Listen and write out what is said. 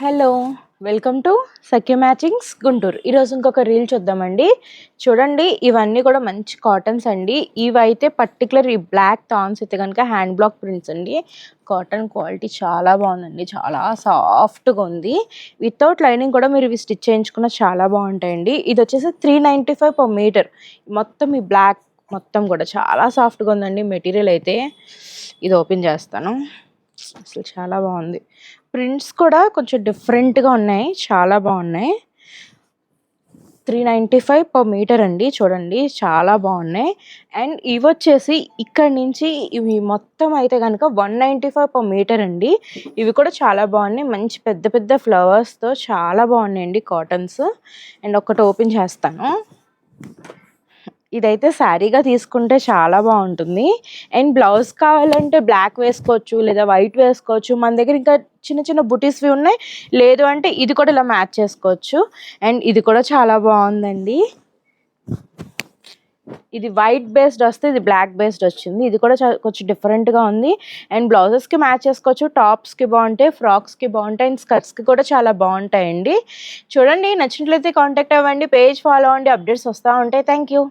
Hello! Welcome to Sakhya matchings Guntur. ఈరోజు ఇంకొక reel చూద్దామండి. చూడండి, ఇవన్నీ కూడా మంచి కాటన్స్ అండి. ఇవైతే పర్టిక్యులర్ ఈ బ్లాక్ థాన్స్ అయితే కనుక హ్యాండ్ బ్లాక్ ప్రింట్స్ అండి. కాటన్ క్వాలిటీ చాలా బాగుందండి, చాలా సాఫ్ట్గా ఉంది. వితౌట్ లైనింగ్ కూడా మీరు ఇవి స్టిచ్ చేయించుకున్న చాలా బాగుంటాయండి. ఇది వచ్చేసి 395 per మీటర్. మొత్తం ఈ బ్లాక్ మొత్తం కూడా చాలా సాఫ్ట్గా ఉందండి మెటీరియల్ అయితే. ఇది ఓపెన్ చేస్తాను. అసలు చాలా బాగుంది. ప్రింట్స్ కూడా కొంచెం డిఫరెంట్గా ఉన్నాయి, చాలా బాగున్నాయి. 395 per మీటర్ అండి. చూడండి, చాలా బాగున్నాయి. అండ్ ఇవి వచ్చేసి ఇక్కడ నుంచి ఇవి మొత్తం అయితే కనుక 195 per మీటర్ అండి. ఇవి కూడా చాలా బాగున్నాయి, మంచి పెద్ద పెద్ద ఫ్లవర్స్తో చాలా బాగున్నాయండి కాటన్స్. అండ్ ఒకటి ఓపెన్ చేస్తాను. ఇదైతే శారీగా తీసుకుంటే చాలా బాగుంటుంది. అండ్ బ్లౌజ్ కావాలంటే బ్లాక్ వేసుకోవచ్చు, లేదా వైట్ వేసుకోవచ్చు. మన దగ్గర ఇంకా చిన్న చిన్న బుటీస్వి ఉన్నాయి, లేదు అంటే ఇది కూడా ఇలా మ్యాచ్ చేసుకోవచ్చు. అండ్ ఇది కూడా చాలా బాగుందండి. ఇది వైట్ బేస్డ్ వస్తే ఇది బ్లాక్ బేస్డ్ వచ్చింది. ఇది కూడా కొంచెం డిఫరెంట్గా ఉంది. అండ్ బ్లౌజెస్కి మ్యాచ్ చేసుకోవచ్చు, టాప్స్కి బాగుంటాయి, ఫ్రాక్స్కి బాగుంటాయి, అండ్ స్కర్ట్స్కి కూడా చాలా బాగుంటాయండి. చూడండి, నచ్చినట్లయితే కాంటాక్ట్ అవ్వండి, పేజ్ ఫాలో అవ్వండి, అప్డేట్స్ వస్తూ ఉంటాయి. Thank you.